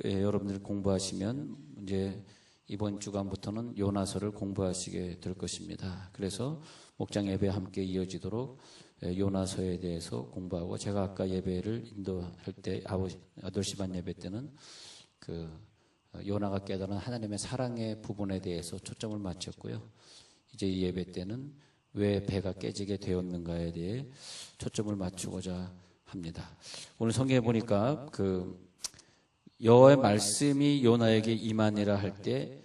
여러분들 공부하시면 이제 이번 주간부터는 요나서를 공부하시게 될 것입니다. 그래서 목장 예배 함께 이어지도록 요나서에 대해서 공부하고, 제가 아까 예배를 인도할 때 8시 반 예배 때는 그 요나가 깨달은 하나님의 사랑의 부분에 대해서 초점을 맞췄고요. 이제 이 예배 때는 왜 배가 깨지게 되었는가에 대해 초점을 맞추고자 합니다. 오늘 성경에 보니까 여호와의 말씀이 요나에게 임하니라 할 때,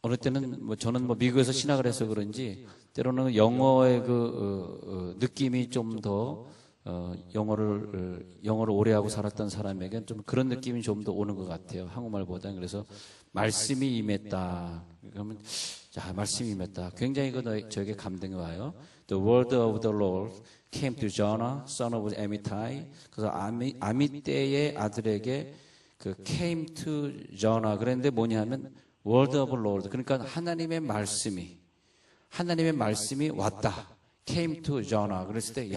어느 때는 저는 미국에서 신학을 해서 그런지 때로는 영어의 느낌이 좀 더 영어를 오래 하고 살았던 사람에겐 좀 그런 느낌이 좀 더 오는 것 같아요, 한국말보다는. 그래서 말씀이 임했다. 그러면 자, 말씀이 임했다. 굉장히 저에게 감동이 와요. The word of the Lord came to Jonah, son of Amittai. 그래서 아미떼의 아들에게 came to Jonah. 그랬는데 뭐냐면 word of the Lord. 그러니까 하나님의 말씀이 왔다. came to Jonah. 그랬을 때,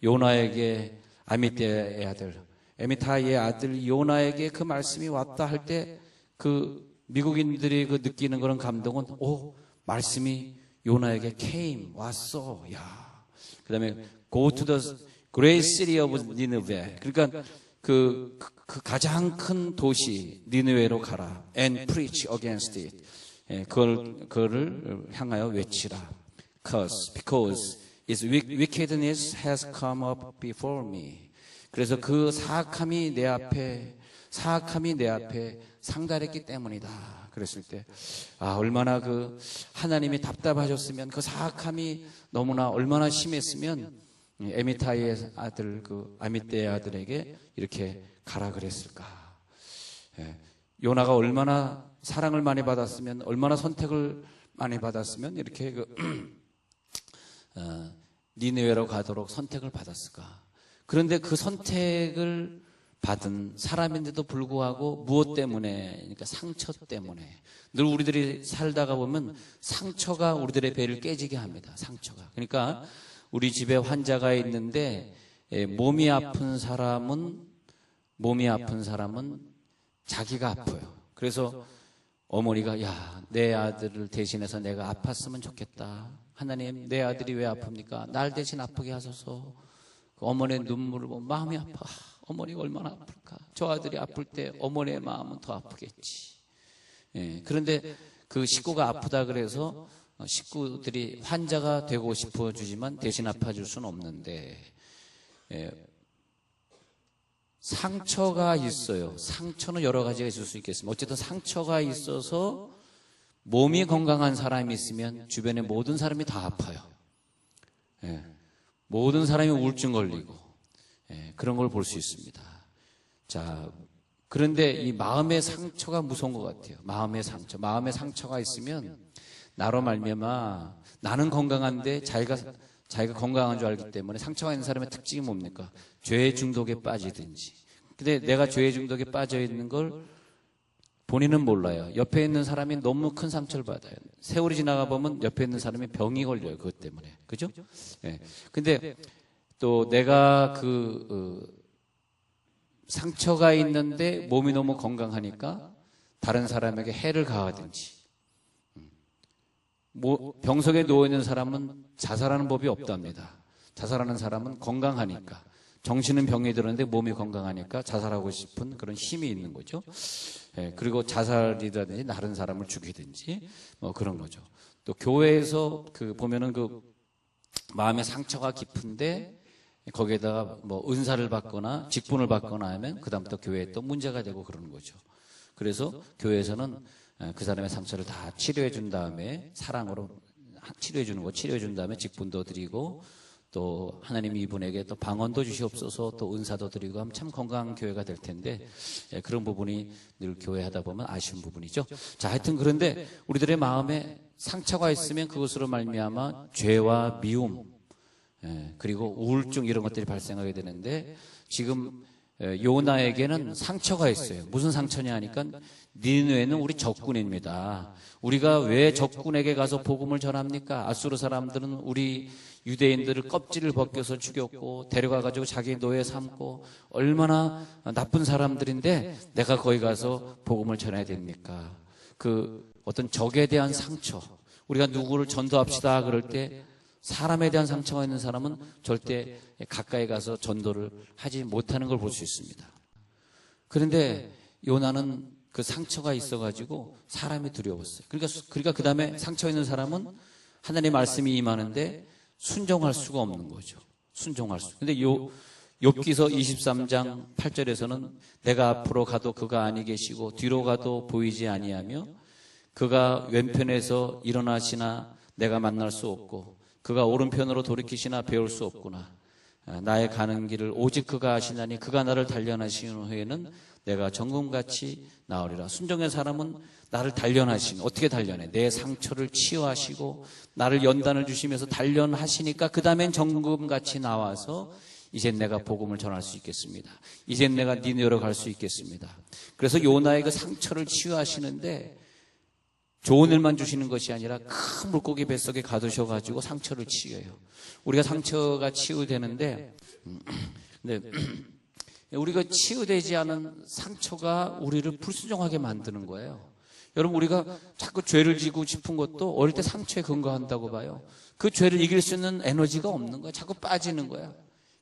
요나에게 아미떼의 아들, 에미타이의 아들 요나에게 그 말씀이 왔다 할 때 미국인들이 느끼는 그런 감동은, 말씀이 요나에게 came, 왔어. 그 다음에 go to the great city of Nineveh. 그러니까 그 가장 큰 도시 니느웨로 가라. and preach against it. 그거를 향하여 외치라. because its wickedness has come up before me. 그래서 그 사악함이 내 앞에 상달했기 때문이다. 그랬을 때, 얼마나 하나님이 답답하셨으면, 그 사악함이 너무나 얼마나 심했으면 에미타이의 아들 아미떼의 아들에게 이렇게 가라 그랬을까. 요나가 얼마나 사랑을 많이 받았으면, 얼마나 선택을 많이 받았으면 이렇게 니느웨로 가도록 선택을 받았을까. 그런데 그 선택을 받은 사람인데도 불구하고 무엇 때문에? 그러니까 상처 때문에. 늘 우리들이 살다가 보면 상처가 우리들의 배를 깨지게 합니다. 상처가. 그러니까 우리 집에 환자가 있는데 몸이 아픈 사람은 자기가 아파요. 그래서 어머니가 내 아들을 대신해서 내가 아팠으면 좋겠다. 하나님, 내 아들이 왜 아픕니까? 날 대신 아프게 하소서. 어머니의 눈물을 보면 마음이 아파. 어머니가 얼마나 아플까? 저 아들이 아플 때 어머니의 마음은 더 아프겠지. 그런데 그 식구가 아프다 그래서 식구들이 환자가 되고 싶어 주지만 대신 아파줄 수는 없는데, 상처가 있어요. 상처는 여러 가지가 있을 수 있겠습니다. 어쨌든 상처가 있어서 몸이 건강한 사람이 있으면 주변의 모든 사람이 다 아파요. 모든 사람이 우울증 걸리고, 그런 걸 볼 수 있습니다. 자, 그런데 이 마음의 상처가 무서운 것 같아요. 마음의 상처가 있으면 나로 말미암아 나는 건강한데 자기가 건강한 줄 알기 때문에, 상처가 있는 사람의 특징이 뭡니까? 죄의 중독에 빠지든지. 근데 내가 죄의 중독에 빠져 있는 걸 본인은 몰라요. 옆에 있는 사람이 너무 큰 상처를 받아요. 세월이 지나가 보면 옆에 있는 사람이 병이 걸려요. 그것 때문에. 그죠? 근데 또 내가 상처가 있는데 몸이 너무 건강하니까 다른 사람에게 해를 가하든지. 병석에 누워있는 사람은 자살하는 법이 없답니다. 자살하는 사람은 건강하니까. 정신은 병이 들었는데 몸이 건강하니까 자살하고 싶은 그런 힘이 있는 거죠. 그리고 자살이라든지 다른 사람을 죽이든지 그런 거죠. 또 교회에서 보면은 마음의 상처가 깊은데 거기에다가 은사를 받거나 직분을 받거나 하면 그다음부터 교회에 또 문제가 되고 그러는 거죠. 그래서 교회에서는 그 사람의 상처를 다 치료해 준 다음에 사랑으로 치료해 준 다음에 직분도 드리고, 또 하나님이 이분에게 또 방언도 주시옵소서, 또 은사도 드리고 하면 참 건강한 교회가 될 텐데, 그런 부분이 늘 교회 하다 보면 아쉬운 부분이죠. 자, 하여튼 그런데 우리들의 마음에 상처가 있으면 그것으로 말미암아 죄와 미움, 그리고 우울증 이런 것들이 발생하게 되는데, 지금 요나에게는 상처가 있어요. 무슨 상처냐 하니까 니느웨는 우리 적군입니다. 우리가 왜 적군에게 가서 복음을 전합니까? 아수르 사람들은 우리 유대인들을 껍질을 벗겨서 죽였고 데려가가지고 자기 노예 삼고 얼마나 나쁜 사람들인데 내가 거기 가서 복음을 전해야 됩니까? 그 어떤 적에 대한 상처, 우리가 누구를 전도합시다 그럴 때 사람에 대한 상처가 있는 사람은 절대 가까이 가서 전도를 하지 못하는 걸 볼 수 있습니다. 그런데 요나는 그 상처가 있어가지고 사람이 두려웠어요. 그러니까 그 다음에 상처 있는 사람은 하나님의 말씀이 임하는데 순종할 수가 없는 거죠. 순종할 수. 근데 욥기서 23장 8절에서는 내가 앞으로 가도 그가 아니 계시고 뒤로 가도 보이지 아니하며 그가 왼편에서 일어나시나 내가 만날 수 없고 그가 오른편으로 돌이키시나 배울 수 없구나. 나의 가는 길을 오직 그가 아시나니 그가 나를 단련하신 후에는 내가 정금같이 나으리라. 순종의 사람은 나를 단련하신, 어떻게 단련해? 내 상처를 치유하시고 나를 연단을 주시면서 단련하시니까 그 다음엔 정금같이 나와서 이젠 내가 복음을 전할 수 있겠습니다. 이젠 내가 니네로 갈 수 있겠습니다. 그래서 요나의 그 상처를 치유하시는데 좋은 일만 주시는 것이 아니라 큰 물고기 뱃속에 가두셔가지고 상처를 치유해요. 우리가 상처가 치유되는데, 근데 우리가 치유되지 않은 상처가 우리를 불순종하게 만드는 거예요. 여러분, 우리가 자꾸 죄를 지고 싶은 것도 어릴 때 상처에 근거한다고 봐요. 그 죄를 이길 수 있는 에너지가 없는 거야. 자꾸 빠지는 거야.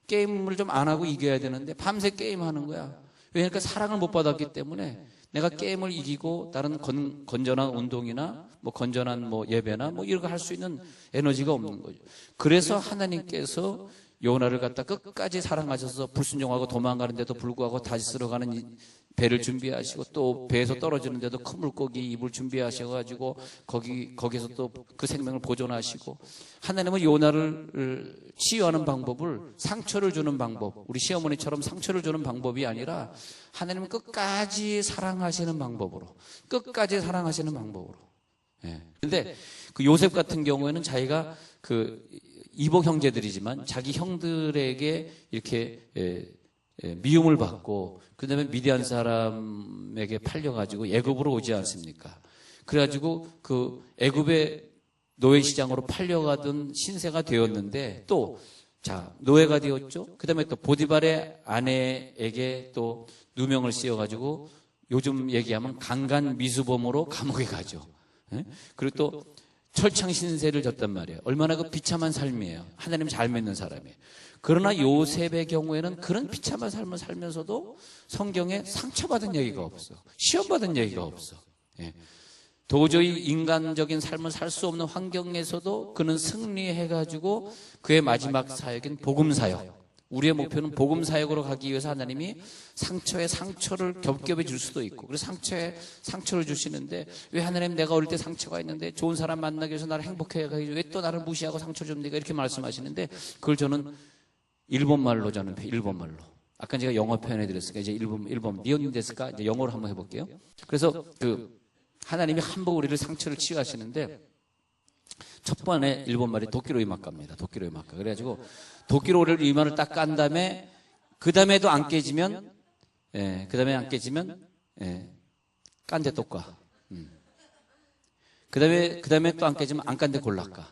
게임을 좀 안 하고 이겨야 되는데 밤새 게임하는 거야. 왜냐니까 사랑을 못 받았기 때문에 내가 게임을 이기고 다른 건전한 운동이나 뭐 건전한 뭐 예배나 뭐 이런 거 할 수 있는 에너지가 없는 거죠. 그래서 하나님께서 요나를 갖다 끝까지 사랑하셔서 불순종하고 도망가는데도 불구하고 다시 쓸어가는 배를 준비하시고 또 배에서 떨어지는데도 큰 물고기 입을 준비하셔가지고 거기서 또 그 생명을 보존하시고 하나님은 요나를 치유하는 방법을 상처를 주는 방법, 우리 시어머니처럼 상처를 주는 방법이 아니라 하나님은 끝까지 사랑하시는 방법으로, 끝까지 사랑하시는 방법으로. 근데 그 요셉 같은 경우에는 자기가 그 이복 형제들이지만 자기 형들에게 이렇게 미움을 받고 그다음에 미디안 사람에게 팔려가지고 애굽으로 오지 않습니까? 그래가지고 그 애굽의 노예 시장으로 팔려가던 신세가 되었는데 또 자 노예가 되었죠. 그다음에 또 보디발의 아내에게 또 누명을 씌워가지고 요즘 얘기하면 강간 미수범으로 감옥에 가죠. 그리고 또 철창 신세를 졌단 말이에요. 얼마나 그 비참한 삶이에요. 하나님 잘 믿는 사람이에요. 그러나 요셉의 경우에는 그런 비참한 삶을 살면서도 성경에 상처받은 얘기가 없어. 시험받은 얘기가 없어. 도저히 인간적인 삶을 살 수 없는 환경에서도 그는 승리해가지고 그의 마지막 사역인 복음사역. 우리의 목표는 복음사역으로 가기 위해서 하나님이 상처에 상처를 겹겹이 줄 수도 있고, 그래서 상처에 상처를 주시는데, 왜 하나님 내가 어릴 때 상처가 있는데 좋은 사람 만나기 위해서 나를 행복해 하기 위해서 왜 또 나를 무시하고 상처 줍니까? 이렇게 말씀하시는데, 그걸 저는 일본말로 일본말로. 아까 제가 영어 표현해 드렸으니까 이제 일본 니온 데스까? 이제 영어로 한번 해볼게요. 그래서 하나님이 한번 우리를 상처를 치유하시는데, 첫 번에 일본말이 도끼로 이마카입니다. 도끼로 이마카. 그래가지고 도끼로 이마를 딱 깐 다음에 그 다음에도 안 깨지면 깐데 또 까. 그 다음에 또 안 깨지면 안 깐데 골라까.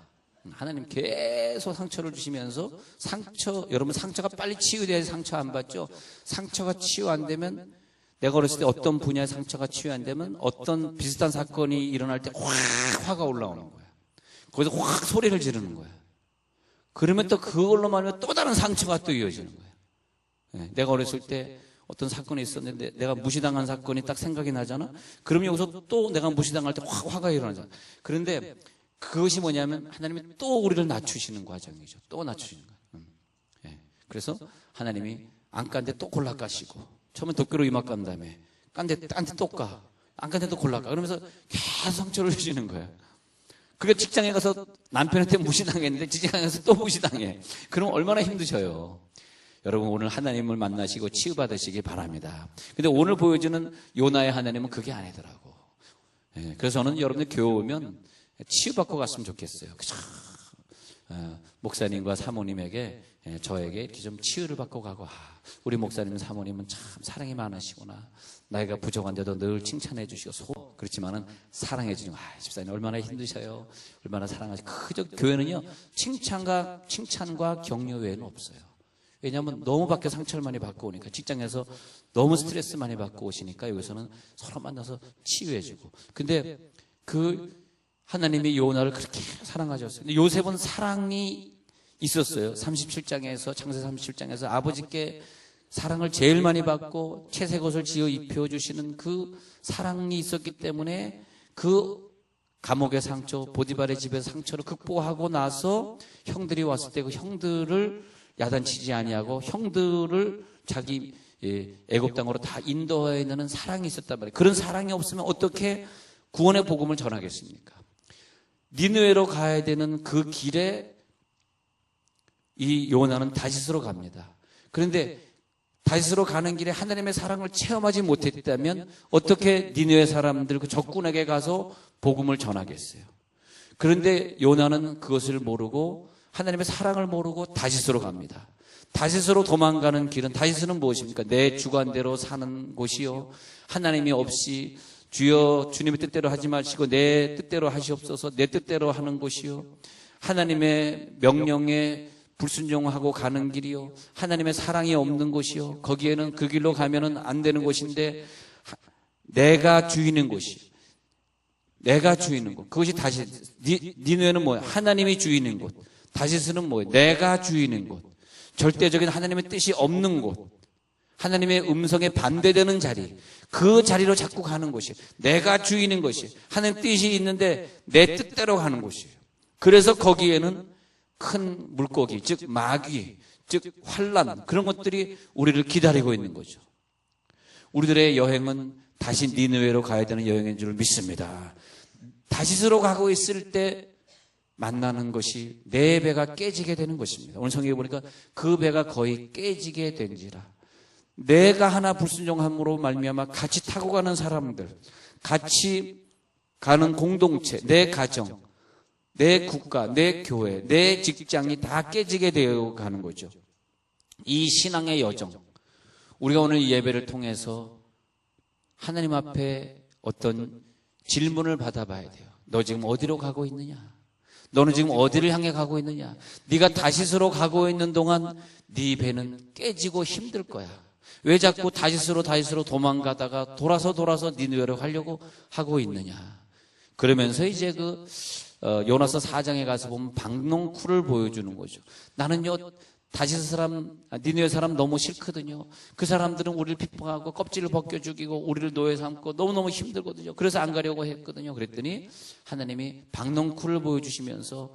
하나님 계속 상처를 주시면서 여러분 상처가 빨리 치유돼야 상처 안 받죠. 상처가 치유 안 되면 내가 어렸을 때 어떤 분야의 상처가 치유 안 되면 어떤 비슷한 사건이 일어날 때 확 화가 올라오는 거야. 거기서 확 소리를 지르는 거야. 그러면 또 그걸로 말하면 또 다른 상처가 또 이어지는 거야. 내가 어렸을 때 어떤 사건이 있었는데 내가 무시당한 사건이 딱 생각이 나잖아. 그러면 여기서 또 내가 무시당할 때 확 화가 일어나잖아. 그런데 그것이 뭐냐면 하나님이 또 우리를 낮추시는 과정이죠. 또 낮추시는 거야. 그래서 하나님이 안 깐데 또 골라 까시고, 처음엔 도끼로 이마 깐 다음에 깐데 또 까, 안 깐데도 골라 까. 그러면서 계속 상처를 주시는 거야. 그게 직장에 가서 남편한테 무시당했는데 직장에 가서 또 무시당해. 그럼 얼마나 힘드셔요. 여러분 오늘 하나님을 만나시고 치유받으시기 바랍니다. 근데 오늘 보여주는 요나의 하나님은 그게 아니더라고. 그래서 저는 여러분들 교회 오면 치유받고 갔으면 좋겠어요. 목사님과 사모님에게 저에게 이렇게 좀 치유를 받고 가고, 우리 목사님 사모님은 참 사랑이 많으시구나. 나이가 부족한데도 늘 칭찬해 주시고, 그렇지만은 사랑해 주시고, 집사님 얼마나 힘드셔요. 얼마나 사랑하시고. 그저 교회는요, 칭찬과 격려 외에는 없어요. 왜냐하면 너무 밖에 상처를 많이 받고 오니까, 직장에서 너무 스트레스 많이 받고 오시니까 여기서는 서로 만나서 치유해 주고. 근데 하나님이 요나를 그렇게 사랑하셨어요. 근데 요셉은 사랑이 있었어요. 37장에서, 창세 37장에서 아버지께 사랑을 제일 많이 받고 채색 옷을 지어 입혀주시는 그 사랑이 있었기 때문에 그 감옥의 상처, 보디발의 집에서 상처를 극복하고 나서 형들이 왔을 때 그 형들을 야단치지 아니하고 형들을 자기 애굽 땅으로 다 인도해내는 사랑이 있었단 말이에요. 그런 사랑이 없으면 어떻게 구원의 복음을 전하겠습니까? 니느웨로 가야 되는 그 길에 이 요나는 다시스로 갑니다. 그런데 다시스로 가는 길에 하나님의 사랑을 체험하지 못했다면 어떻게 니느웨 사람들 그 적군에게 가서 복음을 전하겠어요? 그런데 요나는 그것을 모르고 하나님의 사랑을 모르고 다시스로 갑니다. 다시스로 도망가는 길은, 다시스는 무엇입니까? 내 주관대로 사는 곳이요, 하나님이 없이 주여 주님의 뜻대로 하지 마시고 내 뜻대로 하시옵소서, 내 뜻대로 하는 곳이요, 하나님의 명령에 불순종하고 가는 길이요, 하나님의 사랑이 없는 곳이요, 거기에는 그 길로 가면은 안 되는 곳인데 내가 주인인 곳이, 내가 주인인 곳, 그것이 다시 니느웨는 뭐예요? 하나님이 주인인 곳. 다시스는 뭐예요? 내가 주인인 곳, 절대적인 하나님의 뜻이 없는 곳, 하나님의 음성에 반대되는 자리, 그 자리로 자꾸 가는 곳이에요. 내가 주인인 것이, 하나님 뜻이 있는데 내 뜻대로 가는 곳이에요. 그래서 거기에는 큰 물고기, 즉 마귀, 즉 환난, 그런 것들이 우리를 기다리고 있는 거죠. 우리들의 여행은 다시 니느웨로 가야 되는 여행인 줄 믿습니다. 다시스로 가고 있을 때 만나는 것이 내 배가 깨지게 되는 것입니다. 오늘 성경에 보니까 그 배가 거의 깨지게 된지라. 내가 하나 불순종함으로 말미암아 같이 타고 가는 사람들, 같이 가는 공동체, 내 가정, 내 국가, 내 교회, 내 직장이 다 깨지게 되어 가는 거죠. 이 신앙의 여정, 우리가 오늘 이 예배를 통해서 하나님 앞에 어떤 질문을 받아봐야 돼요. 너 지금 어디로 가고 있느냐? 너는 지금 어디를 향해 가고 있느냐? 네가 다시스로 가고 있는 동안 네 배는 깨지고 힘들 거야. 왜 자꾸 다시스로 도망가다가 돌아서 니느웨로 가려고 하고 있느냐? 그러면서 이제 요나서 4장에 가서 보면 박농쿨을 보여주는 거죠. 나는요, 다시스 사람, 니느웨 사람 너무 싫거든요. 그 사람들은 우리를 핍박하고 껍질을 벗겨 죽이고 우리를 노예 삼고 너무너무 힘들거든요. 그래서 안 가려고 했거든요. 그랬더니 하나님이 박농쿨을 보여주시면서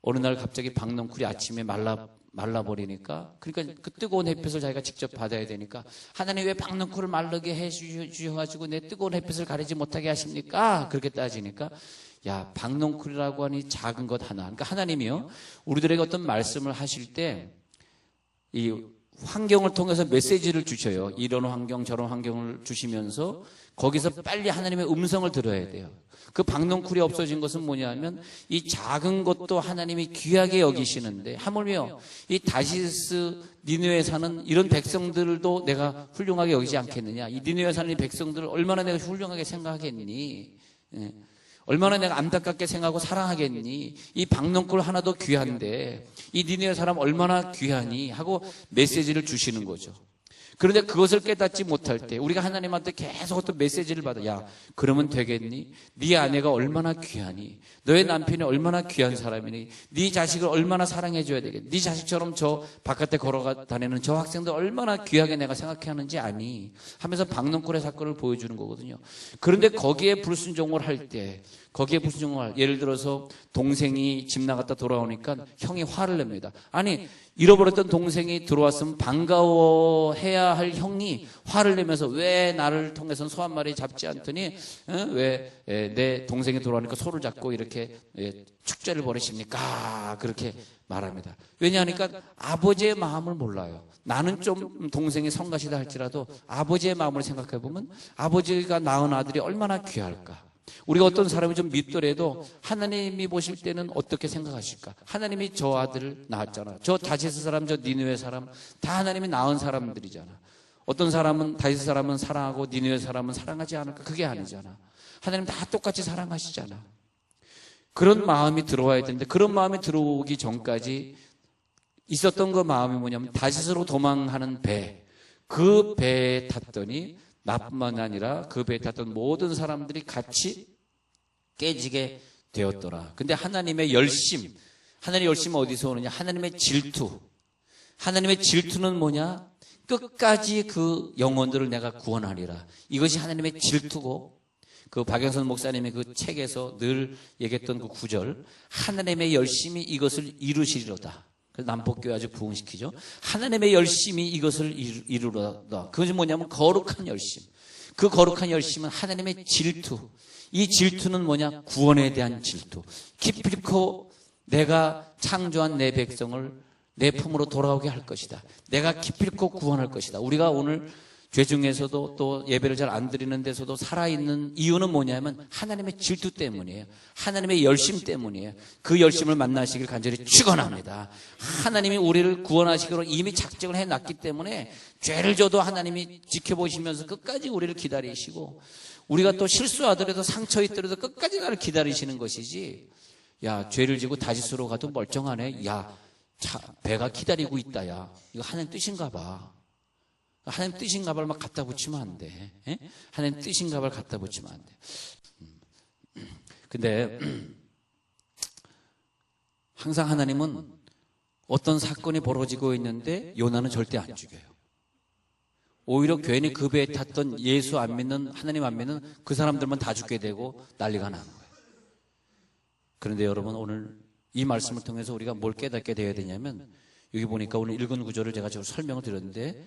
어느 날 갑자기 박농쿨이 아침에 말라버리니까, 그러니까 그 뜨거운 햇빛을 자기가 직접 받아야 되니까, 하나님 왜 박농쿨을 마르게 해주셔가지고 내 뜨거운 햇빛을 가리지 못하게 하십니까? 그렇게 따지니까, 야, 박농쿨이라고 하니 작은 것 하나. 그러니까 하나님이요, 우리들에게 어떤 말씀을 하실 때 이 환경을 통해서 메시지를 주셔요. 이런 환경 저런 환경을 주시면서 거기서 빨리 하나님의 음성을 들어야 돼요. 그 박농쿨이 없어진 것은 뭐냐면 이 작은 것도 하나님이 귀하게 여기시는데, 하물며 이 다시스 니느웨에 사는 이런 백성들도 내가 훌륭하게 여기지 않겠느냐? 이 니느웨에 사는 이 백성들을 얼마나 내가 훌륭하게 생각하겠니? 얼마나 내가 안타깝게 생각하고 사랑하겠니? 이 박농쿨 하나도 귀한데 이 니느웨 사람 얼마나 귀하니? 하고 메시지를 주시는 거죠. 그런데 그것을 깨닫지 못할 때 우리가 하나님한테 계속 어떤 메시지를 받아. 야, 그러면 되겠니? 네 아내가 얼마나 귀하니? 너의 남편이 얼마나 귀한 사람이니? 네 자식을 얼마나 사랑해줘야 되겠니? 네 자식처럼 저 바깥에 걸어가 다니는 저 학생들 얼마나 귀하게 내가 생각해 하는지 아니? 하면서 박농쿨의 사건을 보여주는 거거든요. 그런데 거기에 불순종을 할 때, 예를 들어서 동생이 집 나갔다 돌아오니까 형이 화를 냅니다. 아니, 잃어버렸던 동생이 들어왔으면 반가워해야 할 형이 화를 내면서 왜 나를 통해서는 소 한 마리 잡지 않더니 왜 내 동생이 돌아오니까 소를 잡고 이렇게 축제를 벌이십니까? 그렇게 말합니다. 왜냐하니까 아버지의 마음을 몰라요. 나는 좀 동생이 성가시다 할지라도 아버지의 마음을 생각해 보면 아버지가 낳은 아들이 얼마나 귀할까? 우리가 어떤 사람이 좀 믿더라도 하나님이 보실 때는 어떻게 생각하실까? 하나님이 저 아들을 낳았잖아. 저 다시스 사람, 저 니느웨 사람 다 하나님이 낳은 사람들이잖아. 어떤 사람은 다시스 사람은 사랑하고 니느웨 사람은 사랑하지 않을까? 그게 아니잖아. 하나님 다 똑같이 사랑하시잖아. 그런 마음이 들어와야 되는데 그런 마음이 들어오기 전까지 있었던 그 마음이 뭐냐면 다시스로 도망하는 배. 그 배에 탔더니 나뿐만 아니라 그 배에 탔던 모든 사람들이 같이 깨지게 되었더라. 근데 하나님의 열심, 하나님의 열심은 어디서 오느냐? 하나님의 질투. 하나님의 질투는 뭐냐? 끝까지 그 영혼들을 내가 구원하리라. 이것이 하나님의 질투고, 그 박영선 목사님의 그 책에서 늘 얘기했던 그 구절, 하나님의 열심이 이것을 이루시리로다. 그래서 남북교회 아주 부흥시키죠. 하나님의 열심이 이것을 이루로다. 그것이 뭐냐면 거룩한 열심. 그 거룩한 열심은 하나님의 질투. 이 질투는 뭐냐? 구원에 대한 질투. 기필코 내가 창조한 내 백성을 내 품으로 돌아오게 할 것이다. 내가 기필코 구원할 것이다. 우리가 오늘 죄 중에서도 또 예배를 잘 안 드리는 데서도 살아있는 이유는 뭐냐면 하나님의 질투 때문이에요. 하나님의 열심 때문이에요. 그 열심을 만나시길 간절히 축원합니다. 하나님이 우리를 구원하시기로 이미 작정을 해놨기 때문에 죄를 져도 하나님이 지켜보시면서 끝까지 우리를 기다리시고, 우리가 또 실수하더라도 상처 있더라도 끝까지 나를 기다리시는 것이지, 야, 죄를 지고 다시스로 가도 멀쩡하네. 야, 배가 기다리고 있다. 야, 이거 하나님 뜻인가 봐. 하나님 뜻인가 봐를 막 갖다 붙이면 안 돼. 에? 하나님 뜻인가 봐를 갖다 붙이면 안 돼. 근데 항상 하나님은 어떤 사건이 벌어지고 있는데 요나는 절대 안 죽여요. 오히려 괜히 그 배에 탔던 예수 안 믿는, 하나님 안 믿는 그 사람들만 다 죽게 되고 난리가 나는 거예요. 그런데 여러분, 오늘 이 말씀을 통해서 우리가 뭘 깨닫게 되어야 되냐면, 여기 보니까 오늘 읽은 구절을 제가 지금 설명을 드렸는데,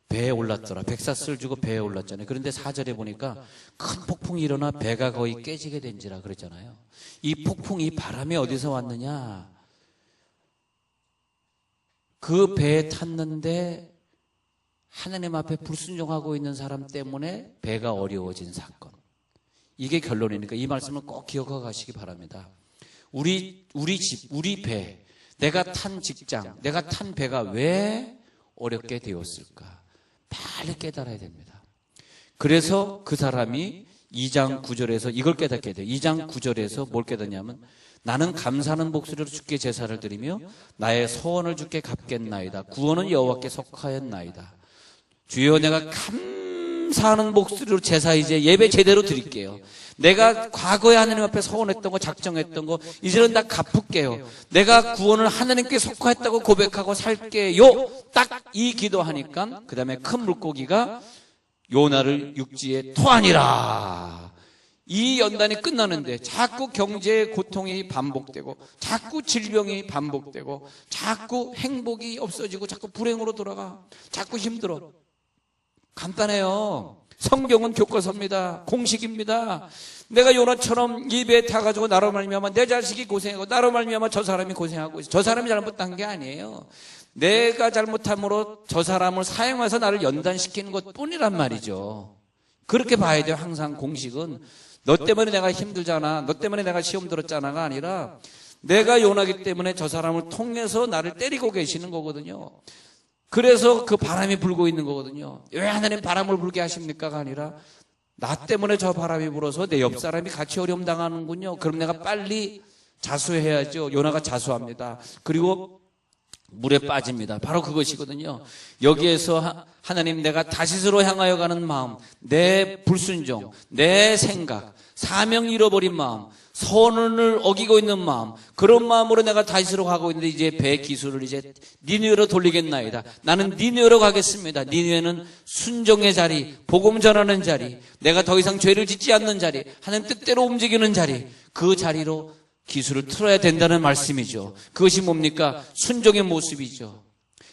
배에 올랐더라. 백사스를 주고 배에 올랐잖아요. 그런데 4절에 보니까 큰 폭풍이 일어나 배가 거의 깨지게 된지라 그랬잖아요. 이 폭풍이 바람이 어디서 왔느냐? 그 배에 탔는데 하나님 앞에 불순종하고 있는 사람 때문에 배가 어려워진 사건. 이게 결론이니까 이 말씀을 꼭 기억하고 가시기 바랍니다. 우리 집, 우리 배, 내가 탄 직장, 내가 탄 배가 왜 어렵게 되었을까? 빨리 깨달아야 됩니다. 그래서 그 사람이 2장 9절에서 이걸 깨닫게 돼요. 2장 9절에서 뭘 깨닫냐면, 나는 감사하는 목소리로 주께 제사를 드리며 나의 소원을 주께 갚겠나이다. 구원은 여호와께 속하였나이다. 주여, 내가 감사하는 목소리로 제사, 이제 예배 제대로 드릴게요. 내가 과거에 하나님 앞에 서원했던 거, 작정했던 거 이제는 다 갚을게요. 내가 구원을 하나님께 속하였다고 고백하고 살게요. 딱 이 기도하니까 그 다음에 큰 물고기가 요나를 육지에 토하니라. 이 연단이 끝나는데 자꾸 경제의 고통이 반복되고, 자꾸 질병이 반복되고, 자꾸 행복이 없어지고, 자꾸 불행으로 돌아가, 자꾸 힘들어. 간단해요. 성경은 교과서입니다. 공식입니다. 내가 요나처럼 이 배에 타가지고 나로 말미암아 내 자식이 고생하고, 나로 말미암아 저 사람이 고생하고 있어. 저 사람이 잘못한 게 아니에요. 내가 잘못함으로 저 사람을 사용해서 나를 연단시키는 것 뿐이란 말이죠. 그렇게 봐야 돼요. 항상 공식은. 너 때문에 내가 힘들잖아, 너 때문에 내가 시험 들었잖아가 아니라, 내가 요나기 때문에 저 사람을 통해서 나를 때리고 계시는 거거든요. 그래서 그 바람이 불고 있는 거거든요. 왜 하나님 바람을 불게 하십니까가 아니라, 나 때문에 저 바람이 불어서 내 옆 사람이 같이 어려움 당하는군요. 그럼 내가 빨리 자수해야죠. 요나가 자수합니다. 그리고 물에 빠집니다. 바로 그것이거든요. 여기에서 하나님, 내가 다시스로 향하여 가는 마음, 내 불순종, 내 생각, 사명 잃어버린 마음, 선언을 어기고 있는 마음, 그런 마음으로 내가 다시스로 가고 있는데, 이제 배 기술을 이제 니느웨로 돌리겠나이다. 나는 니느웨로 가겠습니다. 니느웨는 순종의 자리, 복음 전하는 자리, 내가 더 이상 죄를 짓지 않는 자리, 하나님 뜻대로 움직이는 자리, 그 자리로 기술을 틀어야 된다는 말씀이죠. 그것이 뭡니까? 순종의 모습이죠.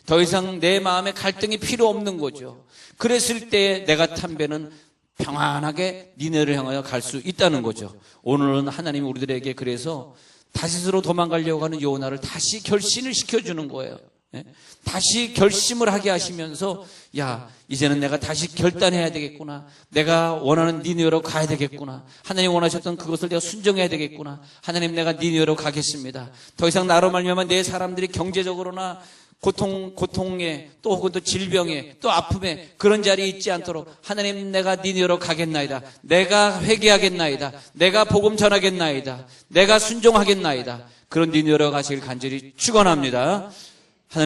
더 이상 내 마음에 갈등이 필요 없는 거죠. 그랬을 때 내가 탄 배는 평안하게 니네를 향하여 갈 수 있다는 거죠. 오늘은 하나님이 우리들에게 그래서 다시스로 도망가려고 하는 요나를 다시 결신을 시켜주는 거예요. 예? 다시 결심을 하게 하시면서 야, 이제는 내가 다시 결단해야 되겠구나. 내가 원하는 니느웨로 가야 되겠구나. 하나님 원하셨던 그것을 내가 순종해야 되겠구나. 하나님, 내가 니느웨로 가겠습니다. 더 이상 나로 말미암아 내 사람들이 경제적으로나 고통에 또 혹은 또 질병에 또 아픔에 그런 자리에 있지 않도록 하나님, 내가 니느웨로 가겠나이다. 내가 회개하겠나이다. 내가 복음 전하겠나이다. 내가 순종하겠나이다. 그런 니느웨로 가시길 간절히 축원합니다.